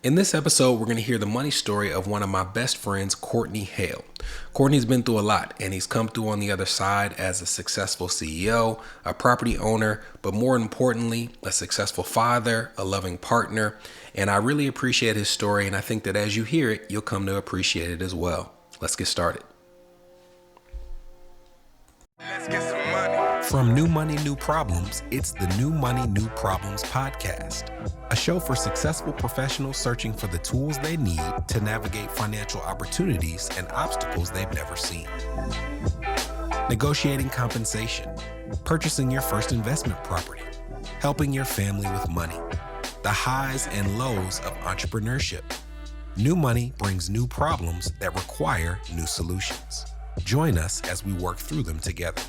In this episode, we're going to hear the money story of one of my best friends, Courtney Hale. Courtney's been through a lot, and he's come through on the other side as a successful CEO, a property owner, but more importantly, a successful father, a loving partner. And I really appreciate his story, and I think that as you hear it, you'll come to appreciate it as well. Let's get started. Let's get some money. From New Money, New Problems, it's the New Money, New Problems podcast, a show for successful professionals searching for the tools they need to navigate financial opportunities and obstacles they've never seen. Negotiating compensation, purchasing your first investment property, helping your family with money, the highs and lows of entrepreneurship. New money brings new problems that require new solutions. Join us as we work through them together.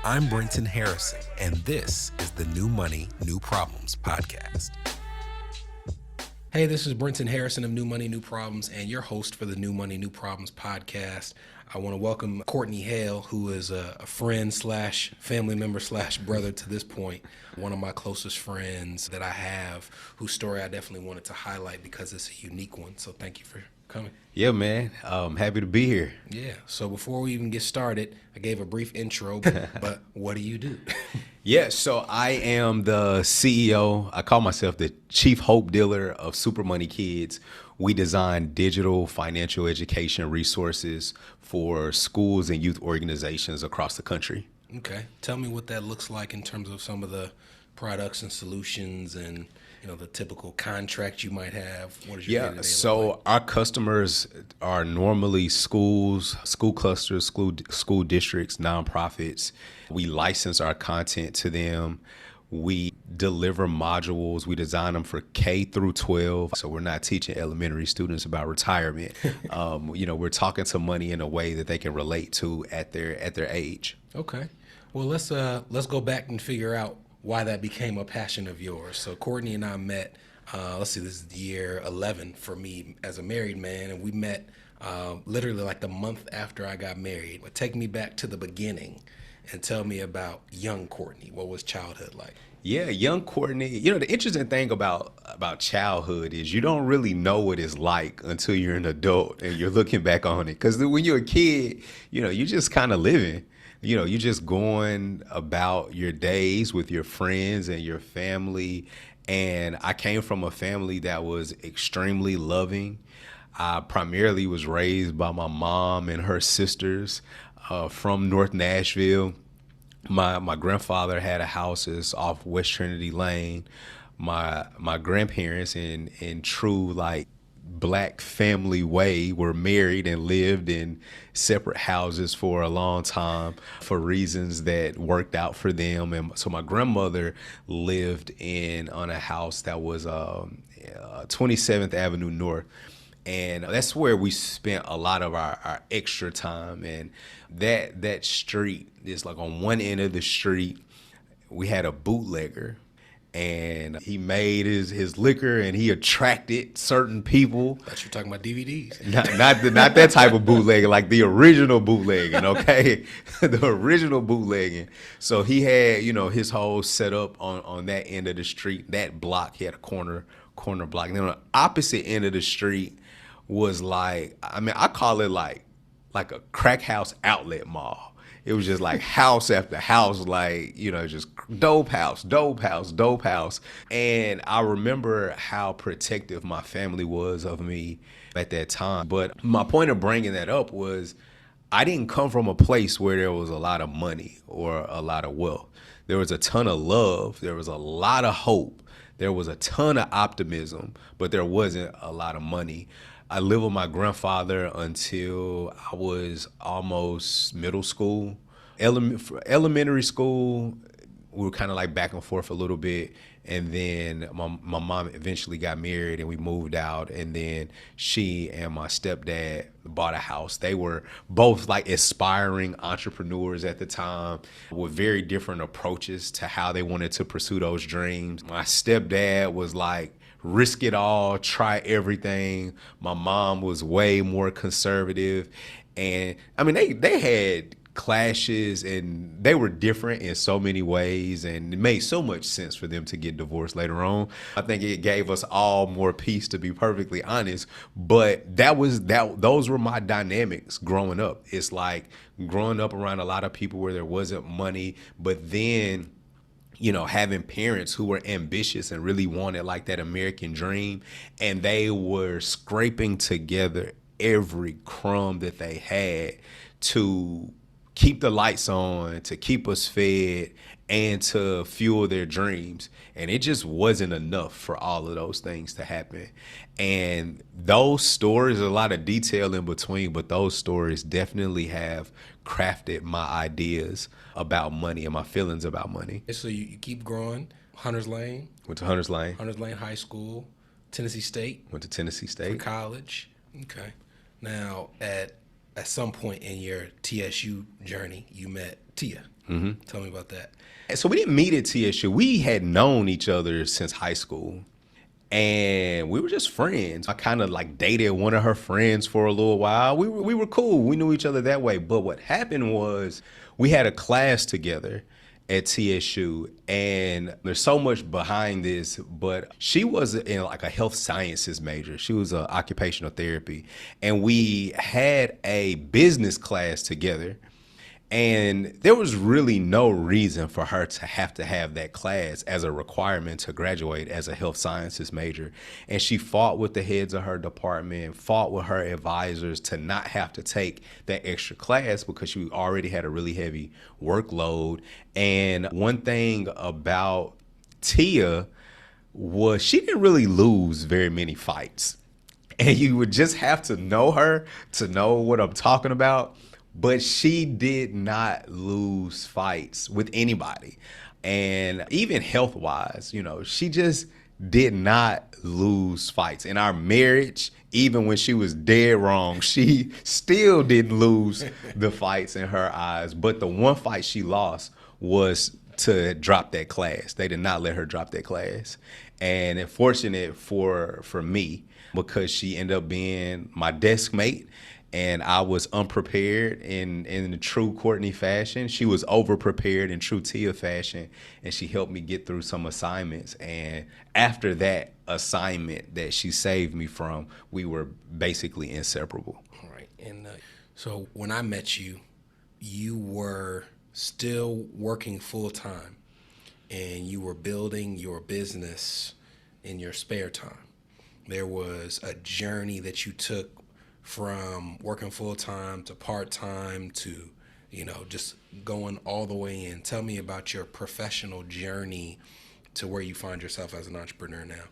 I'm Brenton Harrison, and this is the New Money, New Problems podcast. Hey, this is Brenton Harrison of New Money, New Problems, and your host for the New Money, New Problems podcast. I want to welcome Courtney Hale, who is a friend slash family member slash brother to this point, one of my closest friends that I have, whose story I definitely wanted to highlight because it's a unique one. So thank you for coming. Yeah, man. I'm happy to be here. Yeah. So before we even get started, I gave a brief intro, but what do you do? Yeah, so I am the CEO. I call myself the Chief Hope Dealer of Super Money Kids. We design digital financial education resources for schools and youth organizations across the country. Okay. Tell me what that looks like in terms of some of the products and solutions and the typical contract you might have. What is your day-to-day look like? Our customers are normally schools, school clusters, school districts, nonprofits. We license our content to them. We deliver modules. We design them for K through 12. So we're not teaching elementary students about retirement. We're talking to money in a way that they can relate to at their age. Okay. Well, let's go back and figure out why that became a passion of yours. So Courtney and I met, this is year 11 for me as a married man, and we met literally like the month after I got married. But take me back to the beginning and tell me about young Courtney. What was childhood like? Yeah, young Courtney. The interesting thing about childhood is you don't really know what it's like until you're an adult and you're looking back on it. Because when you're a kid, you're just kind of living. You're just going about your days with your friends and your family. And I came from a family that was extremely loving. I primarily was raised by my mom and her sisters from North Nashville. My grandfather had a house off West Trinity Lane. My grandparents in true Black family way were married and lived in separate houses for a long time for reasons that worked out for them. And so my grandmother lived on a house that was 27th Avenue North. And that's where we spent a lot of our extra time. And that street is like on one end of the street, we had a bootlegger. And he made his liquor, and he attracted certain people. I thought you were talking about DVDs. Not that type of bootlegging, like the original bootlegging, okay? The original bootlegging. So he had, his whole setup on that end of the street. That block, he had a corner block. And then on the opposite end of the street was I call it like a crack house outlet mall. It was just like house after house, just dope house. And I remember how protective my family was of me at that time. But my point of bringing that up was I didn't come from a place where there was a lot of money or a lot of wealth. There was a ton of love. There was a lot of hope. There was a ton of optimism, but there wasn't a lot of money. I lived with my grandfather until I was almost middle school. Elementary school, we were kind of back and forth a little bit. And then my mom eventually got married and we moved out. And then she and my stepdad bought a house. They were both aspiring entrepreneurs at the time with very different approaches to how they wanted to pursue those dreams. My stepdad was risk it all, try everything. My mom was way more conservative. And they had clashes, and they were different in so many ways, and it made so much sense for them to get divorced later on. I think it gave us all more peace, to be perfectly honest. But those were my dynamics growing up. It's like growing up around a lot of people where there wasn't money, but then having parents who were ambitious and really wanted like that American dream, and they were scraping together every crumb that they had to keep the lights on, to keep us fed, and to fuel their dreams. And it just wasn't enough for all of those things to happen. And those stories, a lot of detail in between, but those stories definitely have crafted my ideas about money and my feelings about money. So you keep growing. Hunters Lane. Went to Hunters Lane. Hunters Lane High School. Tennessee State. Went to Tennessee For State. college. Okay. Now, at some point in your TSU journey, you met Tia. Mm-hmm. Tell me about that. So we didn't meet at TSU. We had known each other since high school, and we were just friends. I kind of like dated one of her friends for a little while. We were cool. We knew each other that way. But what happened was we had a class together at TSU, and there's so much behind this, but she was in like a health sciences major. She was an occupational therapy, and we had a business class together. And there was really no reason for her to have that class as a requirement to graduate as a health sciences major. And she fought with the heads of her department, fought with her advisors to not have to take that extra class because she already had a really heavy workload. And one thing about Tia was she didn't really lose very many fights. And you would just have to know her to know what I'm talking about. But she did not lose fights with anybody. And even health-wise, she just did not lose fights. In our marriage, even when she was dead wrong, she still didn't lose the fights in her eyes. But the one fight she lost was to drop that class. They did not let her drop that class. And unfortunate for me, because she ended up being my desk mate, and I was unprepared in the true Courtney fashion. She was over-prepared in true Tia fashion, and she helped me get through some assignments. And after that assignment that she saved me from, we were basically inseparable. All right. And so when I met you, you were still working full-time, and you were building your business in your spare time. There was a journey that you took from working full-time to part-time to, just going all the way in. Tell me about your professional journey to where you find yourself as an entrepreneur now.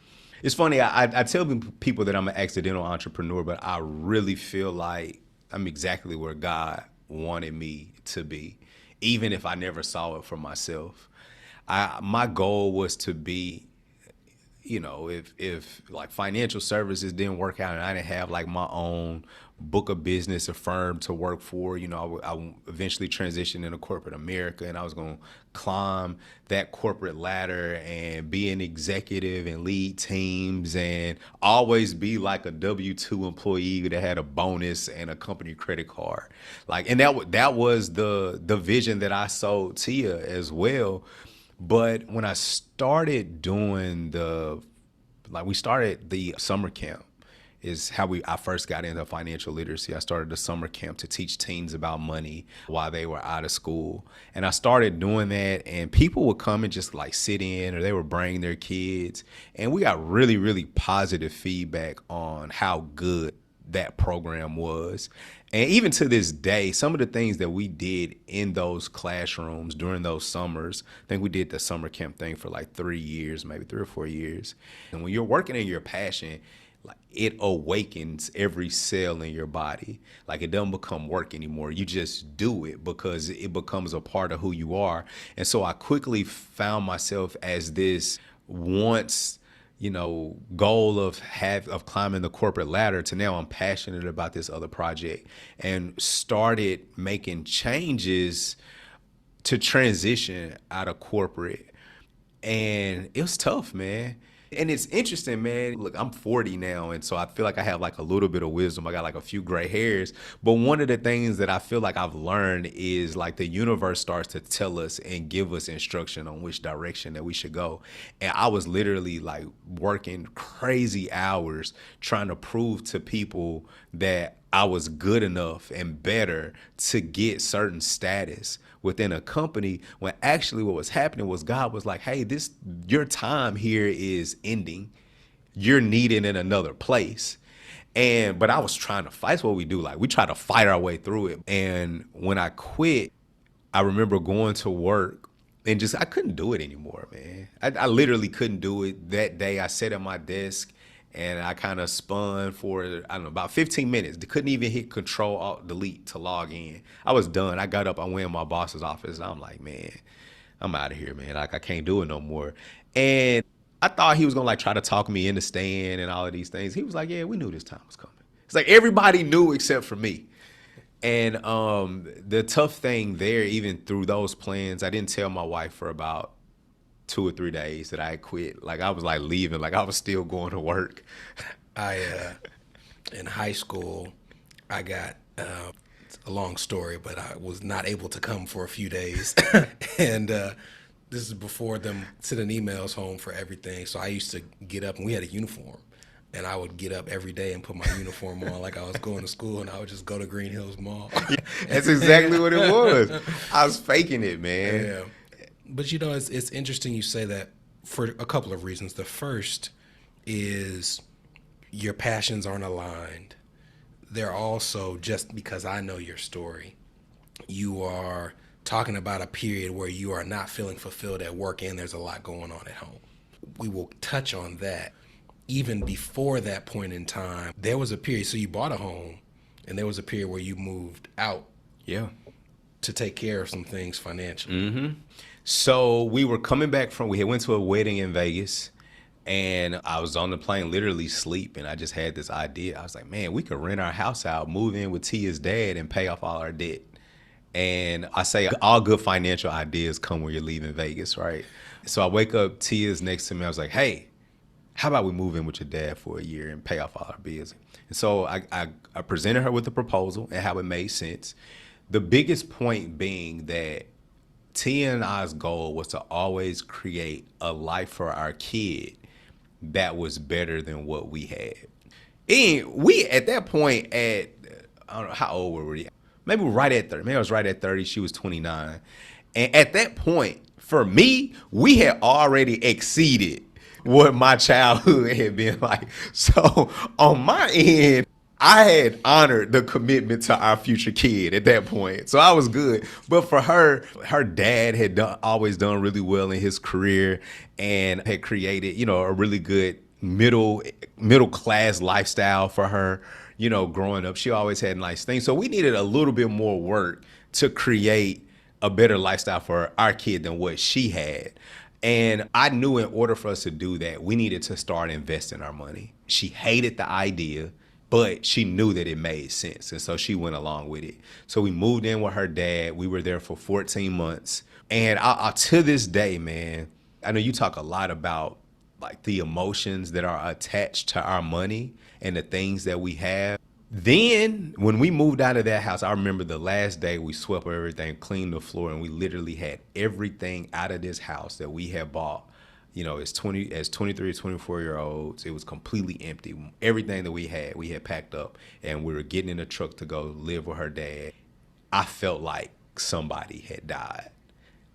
It's funny, I tell people that I'm an accidental entrepreneur, but I really feel like I'm exactly where God wanted me to be, even if I never saw it for myself. My goal was to be, if like financial services didn't work out and I didn't have like my own book of business, a firm to work for, I eventually transitioned into corporate America, and I was going to climb that corporate ladder and be an executive and lead teams and always be like a W-2 employee that had a bonus and a company credit card. And that was the vision that I sold Tia as well. But when I started doing we started the summer camp is how I first got into financial literacy. I started the summer camp to teach teens about money while they were out of school. And I started doing that, and people would come and just like sit in, or they would bring their kids. And we got really, really positive feedback on how good that program was. And even to this day, some of the things that we did in those classrooms during those summers, I think we did the summer camp thing for like 3 years, maybe 3 or 4 years. And when you're working in your passion, it awakens every cell in your body. It doesn't become work anymore. You just do it because it becomes a part of who you are. And so I quickly found myself as this once goal of climbing the corporate ladder to now I'm passionate about this other project, and started making changes to transition out of corporate. And it was tough, man. And it's interesting, man. Look, I'm 40 now, and so I feel like I have like a little bit of wisdom. I got like a few gray hairs. But one of the things that I feel like I've learned is like the universe starts to tell us and give us instruction on which direction that we should go. And I was literally like working crazy hours trying to prove to people that I was good enough and better to get certain status within a company, when actually what was happening was God was like, hey, your time here is ending. You're needed in another place. But I was trying to fight. That's what we do. Like, we try to fight our way through it. And when I quit, I remember going to work and I couldn't do it anymore, man. I literally couldn't do it. That day I sat at my desk and I kind of spun for, I don't know, about 15 minutes. Couldn't even hit Control Alt Delete to log in. I was done. I got up, I went in my boss's office. And I'm like, man, I'm out of here, man. Like, I can't do it no more. And I thought he was gonna like try to talk me into staying and all of these things. He was like, yeah, we knew this time was coming. It's like everybody knew except for me. And the tough thing there, even through those plans, I didn't tell my wife for about 2 or 3 days that I had quit. Like, I was like leaving, like I was still going to work. In high school, I got, it's a long story, but I was not able to come for a few days. And this is before them sending emails home for everything. So I used to get up, and we had a uniform. And I would get up every day and put my uniform on like I was going to school, and I would just go to Green Hills Mall. That's exactly what it was. I was faking it, man. Yeah. But you know, it's interesting you say that for a couple of reasons. The first is your passions aren't aligned. They're also, just because I know your story, you are talking about a period where you are not feeling fulfilled at work and there's a lot going on at home. We will touch on that. Even before that point in time, there was a period, so you bought a home, and there was a period where you moved out to take care of some things financially. Mm-hmm. So we were coming back we had went to a wedding in Vegas, and I was on the plane literally sleep, and I just had this idea. I was like, man, we could rent our house out, move in with Tia's dad, and pay off all our debt. And I say all good financial ideas come when you're leaving Vegas, right? So I wake up, Tia's next to me. I was like, hey, how about we move in with your dad for a year and pay off all our bills? And so I presented her with the proposal and how it made sense. The biggest point being that Tia and I's goal was to always create a life for our kid that was better than what we had. And we, at that point, I don't know, how old were we? Maybe right at 30. Maybe I was right at 30. She was 29. And at that point, for me, we had already exceeded what my childhood had been like. So on my end, I had honored the commitment to our future kid at that point. So I was good. But for her dad had always done really well in his career and had created, a really good middle class lifestyle for her, growing up. She always had nice things. So we needed a little bit more work to create a better lifestyle for our kid than what she had. And I knew in order for us to do that, we needed to start investing our money. She hated the idea, but she knew that it made sense. And so she went along with it. So we moved in with her dad. We were there for 14 months. And I to this day, man, I know you talk a lot about like the emotions that are attached to our money and the things that we have. Then when we moved out of that house, I remember the last day we swept everything, cleaned the floor, and we literally had everything out of this house that we had bought. As 23 to 24-year-olds, it was completely empty. Everything that we had packed up, and we were getting in a truck to go live with her dad. I felt like somebody had died.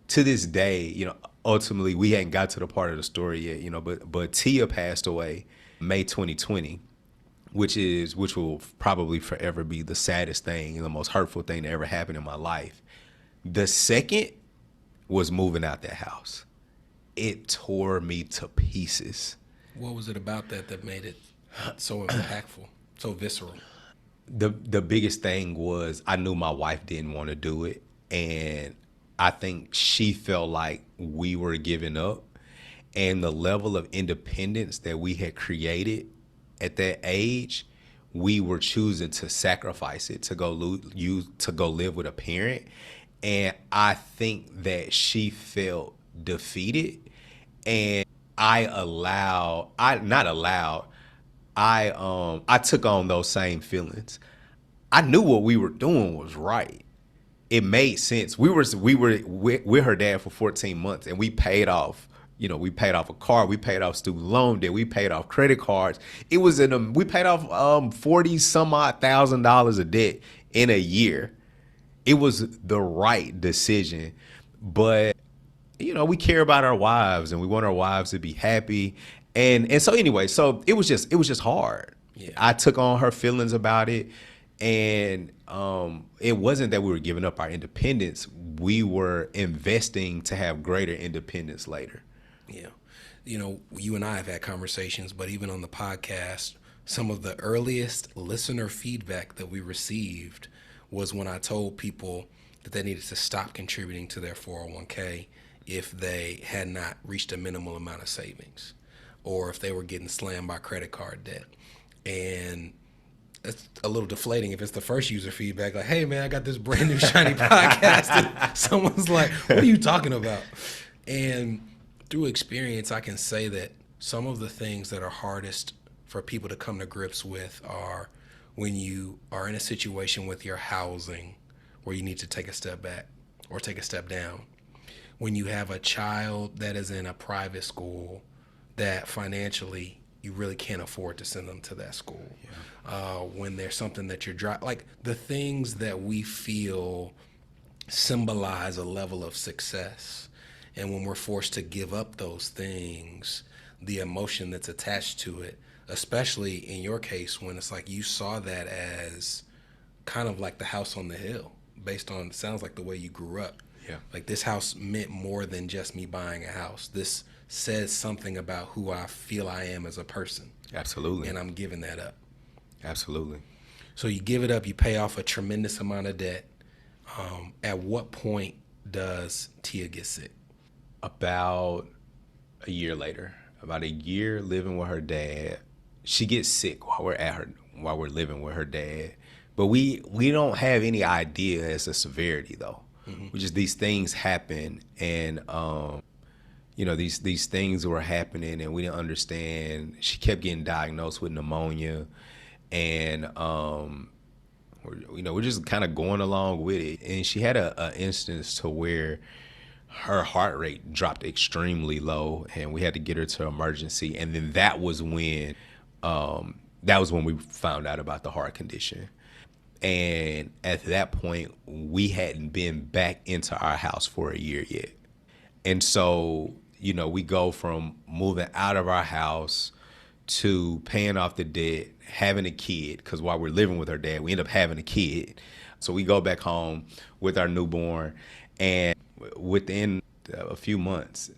To this day, ultimately we hadn't got to the part of the story yet, but Tia passed away May 2020. Which will probably forever be the saddest thing and the most hurtful thing that ever happened in my life. The second was moving out that house. It tore me to pieces. What was it about that made it so impactful, so visceral? The biggest thing was I knew my wife didn't want to do it, and I think she felt like we were giving up, and the level of independence that we had created at that age, we were choosing to sacrifice it to go live with a parent. And I think that she felt defeated. And I took on those same feelings. I knew what we were doing was right. It made sense. We were with her dad for 14 months, and we paid off. We paid off a car, we paid off student loan debt, we paid off credit cards. It was we paid off 40 some odd $1,000 of debt in a year. It was the right decision, but we care about our wives and we want our wives to be happy. And so anyway, so it was just hard. Yeah. I took on her feelings about it, and it wasn't that we were giving up our independence. We were investing to have greater independence later. Yeah. You and I have had conversations, but even on the podcast, some of the earliest listener feedback that we received was when I told people that they needed to stop contributing to their 401k if they had not reached a minimal amount of savings, or if they were getting slammed by credit card debt. And it's a little deflating if it's the first user feedback, like, hey man, I got this brand new shiny podcast. And someone's like, what are you talking about? And through experience, I can say that some of the things that are hardest for people to come to grips with are when you are in a situation with your housing where you need to take a step back or take a step down. When you have a child that is in a private school that financially you really can't afford to send them to that school. Yeah. When there's something that you're like the things that we feel symbolize a level of success. And when we're forced to give up those things, the emotion that's attached to it, especially in your case, when it's like you saw that as kind of like the house on the hill, based on, sounds like the way you grew up. Yeah. Like this house meant more than just me buying a house. This says something about who I feel I am as a person. Absolutely. And I'm giving that up. Absolutely. So you give it up, you pay off a tremendous amount of debt. At what point does Tia get sick? About a year later, about a year living with her dad, she gets sick while we're living with her dad. But we don't have any idea as to severity though. Mm-hmm. We just, these things happen, and these things were happening, and we didn't understand. She kept getting diagnosed with pneumonia, and we're just kind of going along with it. And she had a instance to where her heart rate dropped extremely low, and we had to get her to emergency. And then that was when we found out about the heart condition. And at that point, we hadn't been back into our house for a year yet. And so, we go from moving out of our house to paying off the debt, having a kid, because while we're living with her dad, we end up having a kid. So we go back home with our newborn, and within a few months,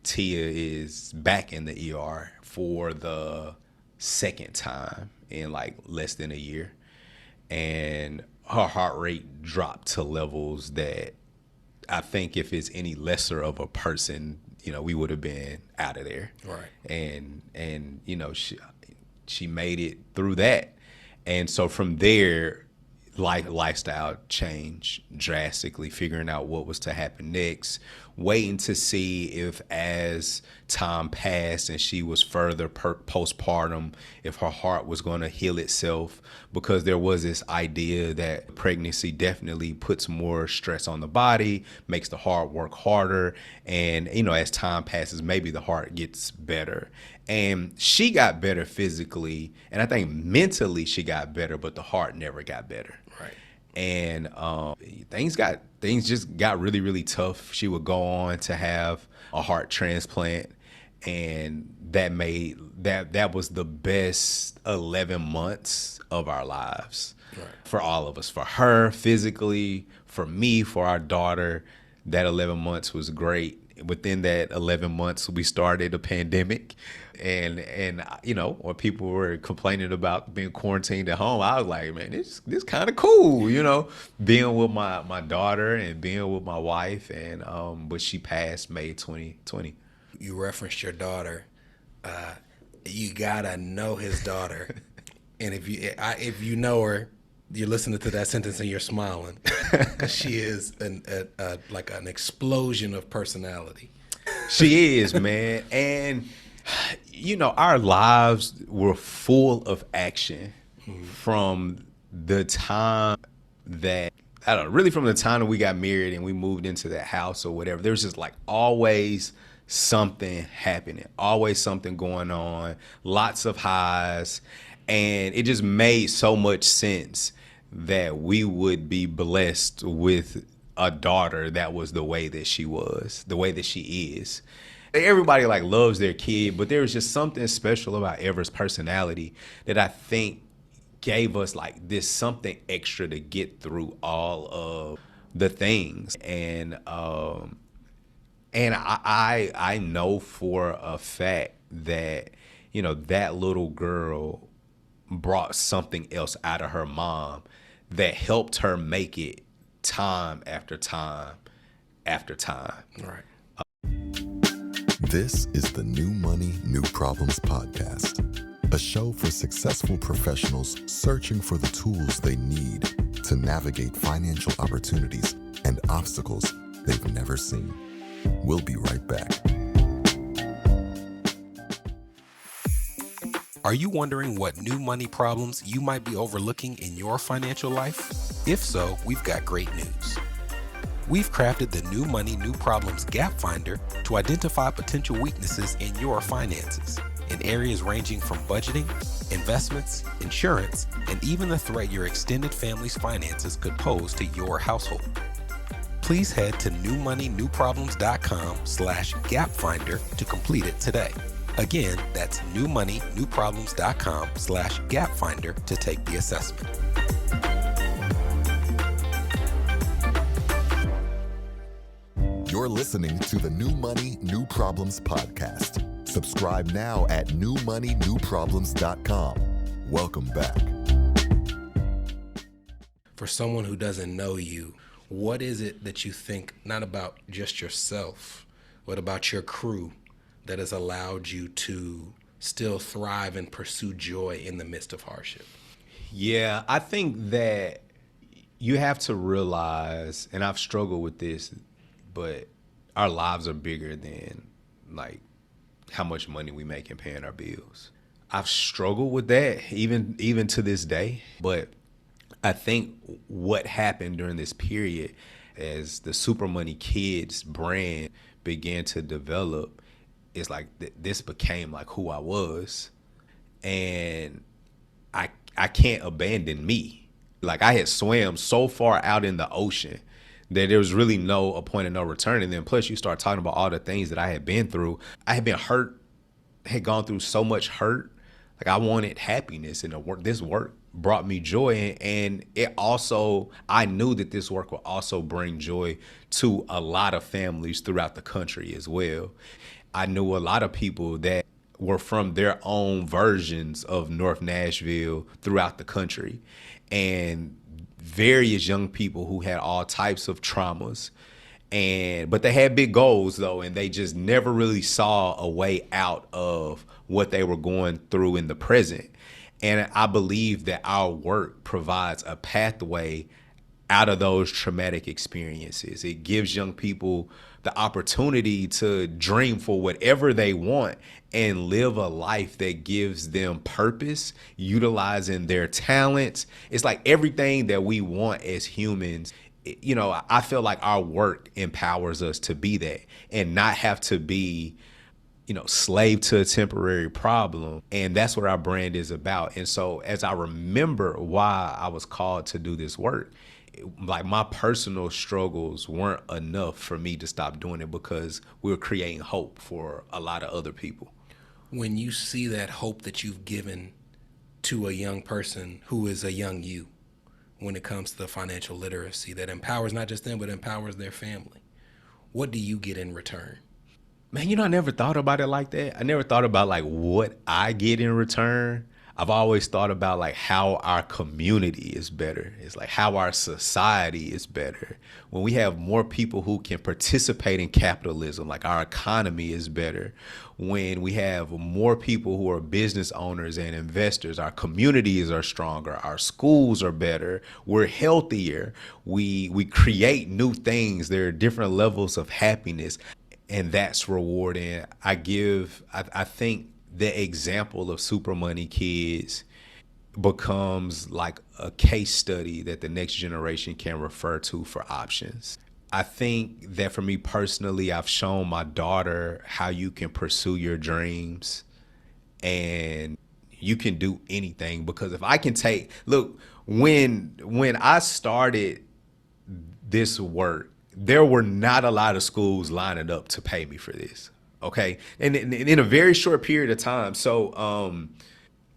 Tia is back in the ER for the second time in like less than a year. And her heart rate dropped to levels that I think if it's any lesser of a person, we would have been out of there. Right. And she made it through that. And so from there, lifestyle changed drastically, figuring out what was to happen next, waiting to see if as time passed and she was further postpartum, if her heart was going to heal itself, because there was this idea that pregnancy definitely puts more stress on the body, makes the heart work harder, and as time passes, maybe the heart gets better. And she got better physically, and I think mentally she got better, but the heart never got better. Right. And things just got really, really tough. She would go on to have a heart transplant, and that was the best 11 months of our lives. Right. For all of us, for her physically, for me, for our daughter. That 11 months was great. Within that 11 months, we started a pandemic. And when people were complaining about being quarantined at home, I was like, man, this kind of cool, being with my daughter and being with my wife. And but she passed May 2020. You referenced your daughter. You gotta know his daughter, and if you know her, you're listening to that sentence and you're smiling, because she is like an explosion of personality. She is, man. And, our lives were full of action from the time that, I don't know, really from the time that we got married and we moved into that house or whatever. There was just like always something happening, always something going on, lots of highs. And it just made so much sense that we would be blessed with a daughter that was the way that she was, the way that she is. Everybody like loves their kid, but there was just something special about Ever's personality that I think gave us like this something extra to get through all of the things. And I know for a fact that, that little girl brought something else out of her mom that helped her make it time after time after time. Right. This is the New Money, New Problems podcast, a show for successful professionals searching for the tools they need to navigate financial opportunities and obstacles they've never seen. We'll be right back. Are you wondering what new money problems you might be overlooking in your financial life? If so, we've got great news. We've crafted the New Money, New Problems Gap Finder to identify potential weaknesses in your finances in areas ranging from budgeting, investments, insurance, and even the threat your extended family's finances could pose to your household. Please head to newmoneynewproblems.com/gapfinder to complete it today. Again, that's newmoneynewproblems.com/gapfinder to take the assessment. You're listening to the New Money, New Problems podcast. Subscribe now at newmoneynewproblems.com. Welcome back. For someone who doesn't know you, what is it that you think, not about just yourself, but about your crew, that has allowed you to still thrive and pursue joy in the midst of hardship? Yeah, I think that you have to realize, and I've struggled with this, but our lives are bigger than like how much money we make in paying our bills. I've struggled with that even to this day, but I think what happened during this period as the Super Money Kids brand began to develop is like this became like who I was, and I can't abandon me. Like I had swam so far out in the ocean that there was really no point of no return. And then plus you start talking about all the things that I had been through. I had been hurt, had gone through so much hurt. Like I wanted happiness, and this work brought me joy. And it also, I knew that this work would also bring joy to a lot of families throughout the country as well. I knew a lot of people that were from their own versions of North Nashville throughout the country, and various young people who had all types of traumas, but they had big goals though, and they just never really saw a way out of what they were going through in the present. And I believe that our work provides a pathway out of those traumatic experiences. It gives young people the opportunity to dream for whatever they want and live a life that gives them purpose, utilizing their talents. It's like everything that we want as humans. I feel like our work empowers us to be that and not have to be, slave to a temporary problem. And that's what our brand is about. And so as I remember why I was called to do this work, like my personal struggles weren't enough for me to stop doing it, because we were creating hope for a lot of other people. When you see that hope that you've given to a young person who is a young you, when it comes to the financial literacy that empowers not just them, but empowers their family, what do you get in return? Man, I never thought about it like that. I never thought about like what I get in return. I've always thought about like how our community is better. It's like how our society is better. When we have more people who can participate in capitalism, like our economy is better. When we have more people who are business owners and investors, our communities are stronger, our schools are better, we're healthier, we create new things. There are different levels of happiness. and that's rewarding. I think the example of Super Money Kids becomes like a case study that the next generation can refer to for options. I think that for me personally, I've shown my daughter how you can pursue your dreams and you can do anything. Because if I can look, when I started this work, there were not a lot of schools lining up to pay me for this. Okay. And in a very short period of time. So,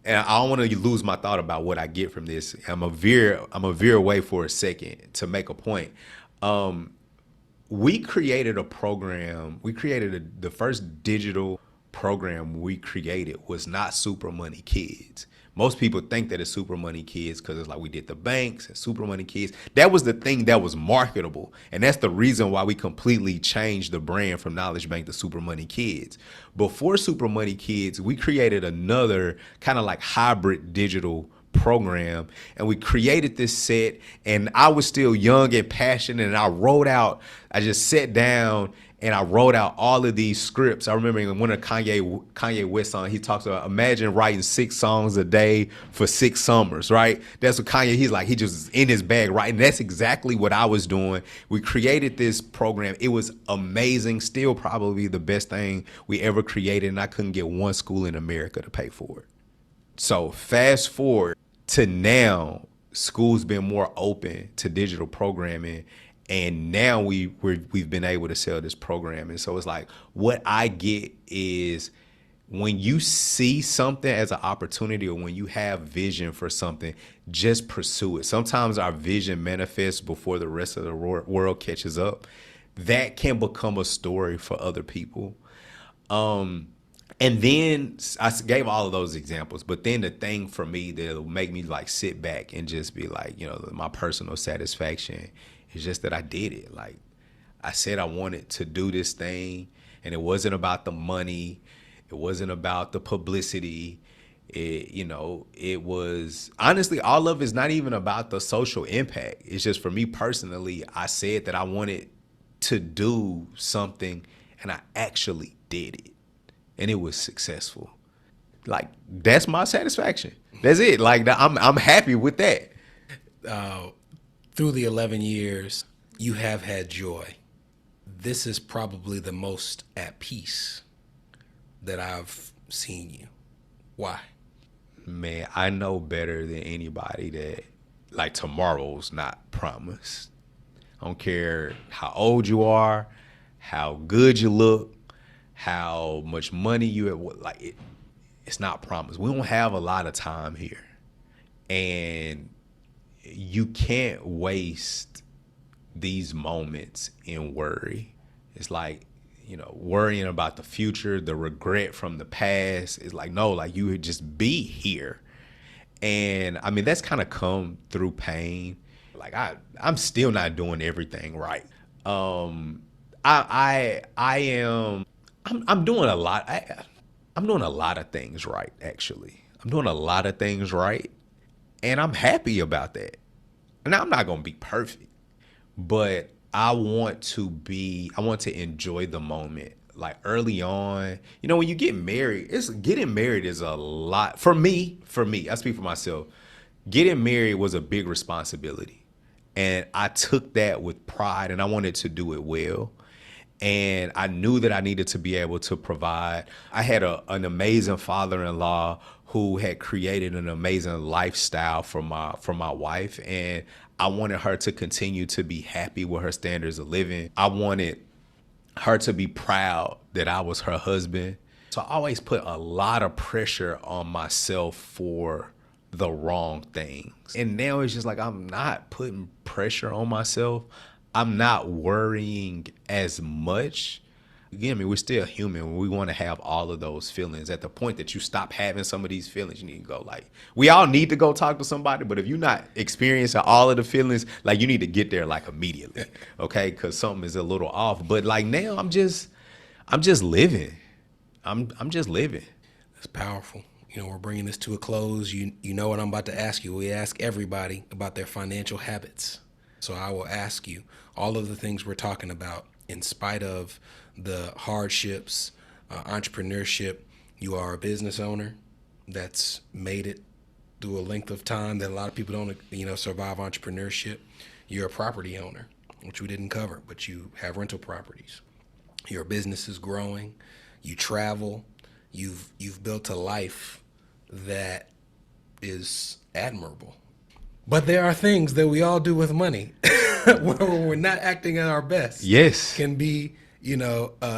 and I don't want to lose my thought about what I get from this. I'm a veer away for a second to make a point. We created a program. The first digital program we created was not Super Money Kids. Most people think that it's Super Money Kids because it's like we did the banks and Super Money Kids. That was the thing that was marketable. And that's the reason why we completely changed the brand from Knowledge Bank to Super Money Kids. Before Super Money Kids, we created another kind of like hybrid digital program, and we created this set, and I was still young and passionate, and I just sat down and I wrote out all of these scripts. I remember in one of Kanye West songs, he talks about, imagine writing 6 songs a day for 6 summers, right? That's what Kanye, he just in his bag writing. That's exactly what I was doing. We created this program. It was amazing, still probably the best thing we ever created, and I couldn't get one school in America to pay for it. So fast forward to now, schools been more open to digital programming, and now we've been able to sell this program. And so it's like, what I get is when you see something as an opportunity or when you have vision for something, just pursue it. Sometimes our vision manifests before the rest of the world catches up. That can become a story for other people. And then I gave all of those examples, but then the thing for me that'll make me like sit back and just be like, my personal satisfaction is just that I did it. Like I said, I wanted to do this thing, and it wasn't about the money. It wasn't about the publicity. It was honestly, all of it's not even about the social impact. It's just for me personally, I said that I wanted to do something, and I actually did it. And it was successful. Like, that's my satisfaction. That's it. Like, I'm happy with that. Through the 11 years, you have had joy. This is probably the most at peace that I've seen you. Why? Man, I know better than anybody that, like, tomorrow's not promised. I don't care how old you are, how good you look, how much money you have, like it's not promised. We don't have a lot of time here, and you can't waste these moments in worry. It's like, worrying about the future, the regret from the past. It's like, no, like you would just be here. And I mean, that's kind of come through pain. Like I'm still not doing everything right. I'm doing a lot. I'm doing a lot of things right, actually. I'm doing a lot of things right, and I'm happy about that. And I'm not going to be perfect, but I want to enjoy the moment. Like early on, when you get married, getting married is a lot. For me, I speak for myself, getting married was a big responsibility. And I took that with pride, and I wanted to do it well. And I knew that I needed to be able to provide. I had an amazing father-in-law who had created an amazing lifestyle for my wife. And I wanted her to continue to be happy with her standards of living. I wanted her to be proud that I was her husband. So I always put a lot of pressure on myself for the wrong things. And now it's just like, I'm not putting pressure on myself. I'm not worrying as much. Again, I mean, we're still human. We want to have all of those feelings. At the point that you stop having some of these feelings, you need to go, like, we all need to go talk to somebody, but if you're not experiencing all of the feelings, like, you need to get there like immediately, okay? Because something is a little off. But like now, I'm just living. I'm just living. That's powerful. We're bringing this to a close. You know what I'm about to ask you. We ask everybody about their financial habits. So I will ask you all of the things we're talking about In spite of the hardships, entrepreneurship, you are a business owner that's made it through a length of time that a lot of people don't, survive entrepreneurship. You're a property owner, which we didn't cover, but you have rental properties. Your business is growing. You travel. You've built a life that is admirable. But there are things that we all do with money where we're not acting at our best. Yes. Can be,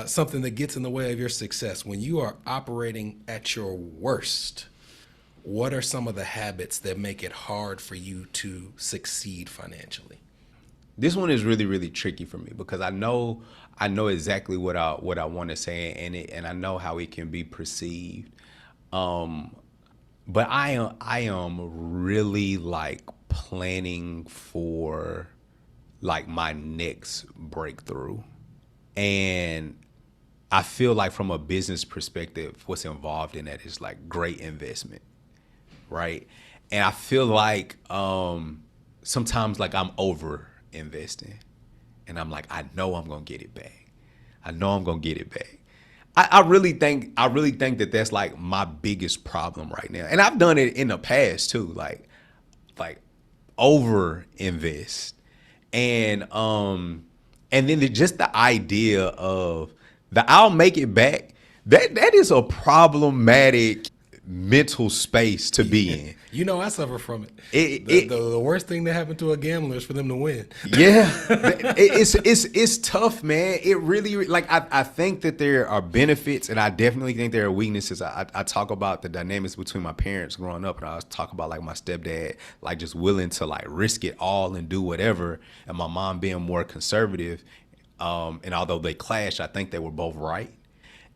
something that gets in the way of your success. When you are operating at your worst, what are some of the habits that make it hard for you to succeed financially? This one is really, really tricky for me because I know exactly what I want to say, and I know how it can be perceived. But I am really like planning for like my next breakthrough. And I feel like from a business perspective, what's involved in that is like great investment, right? And I feel like sometimes like I'm over investing, and I'm like, I know I'm gonna get it back. I really think that that's like my biggest problem right now, and I've done it in the past too, like over invest, and then just the idea of I'll make it back. That is a problematic mental space to be in. I suffer from it. The worst thing that happened to a gambler is for them to win. Yeah, it's tough, man. It really, like, I think that there are benefits, and I definitely think there are weaknesses. I talk about the dynamics between my parents growing up, and I talk about like my stepdad, like just willing to like risk it all and do whatever, and my mom being more conservative. And although they clash, I think they were both right.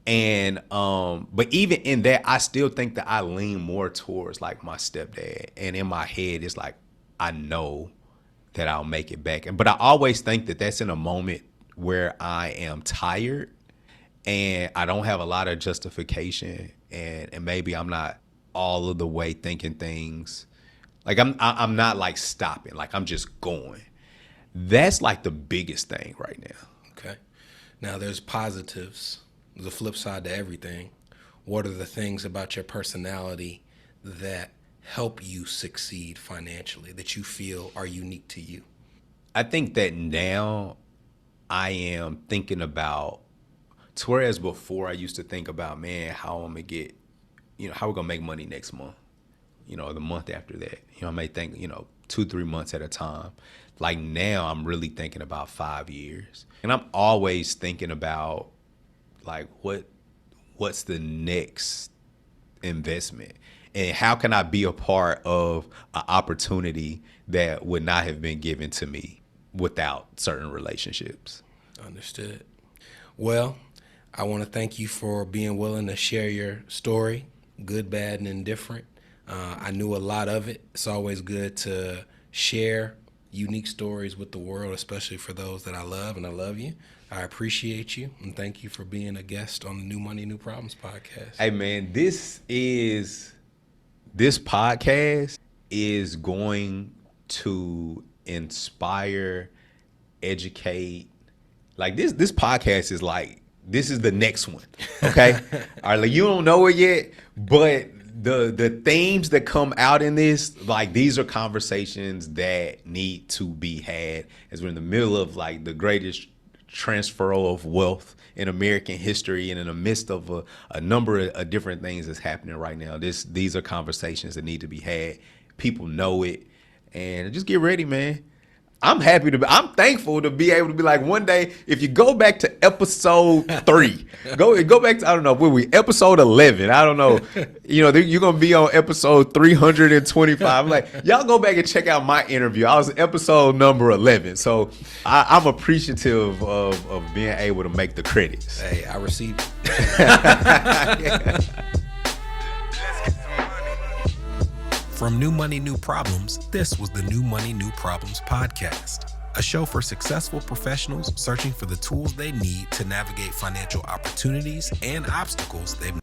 And but even in that, I still think that I lean more towards like my stepdad. And in my head, it's like I know that I'll make it back. But I always think that that's in a moment where I am tired and I don't have a lot of justification, and maybe I'm not all of the way thinking things. Like I'm not like stopping, like I'm just going. That's like the biggest thing right now. Okay. Now there's positives. The flip side to everything. What are the things about your personality that help you succeed financially, that you feel are unique to you? I think that now I am thinking about, whereas before I used to think about, man, how I'm gonna get, how we're gonna make money next month, the month after that. I may think, 2-3 months at a time. Like now I'm really thinking about 5 years. And I'm always thinking about like what's the next investment, and how can I be a part of an opportunity that would not have been given to me without certain relationships. Understood. Well, I want to thank you for being willing to share your story, good, bad, and indifferent. I knew a lot of it. It's always good to share unique stories with the world, especially for those that I love, and I love you. I appreciate you, and thank you for being a guest on the New Money, New Problems podcast. Hey, man, this podcast is going to inspire, educate. Like this podcast is like, this is the next one, okay? All right, like you don't know it yet, but the themes that come out in this, like these are conversations that need to be had as we're in the middle of like the greatest transfer of wealth in American history, and in the midst of a number of different things that's happening right now. These are conversations that need to be had. People know it, and just get ready, man. I'm thankful to be able to be like, one day, if you go back to episode 3, go back to, I don't know, where we, episode 11, I don't know, you're going to be on episode 325. I'm like, y'all go back and check out my interview. I was episode number 11. So I'm appreciative of being able to make the credits. Hey, I received it. Yeah. From New Money, New Problems, this was the New Money, New Problems podcast, a show for successful professionals searching for the tools they need to navigate financial opportunities and obstacles they've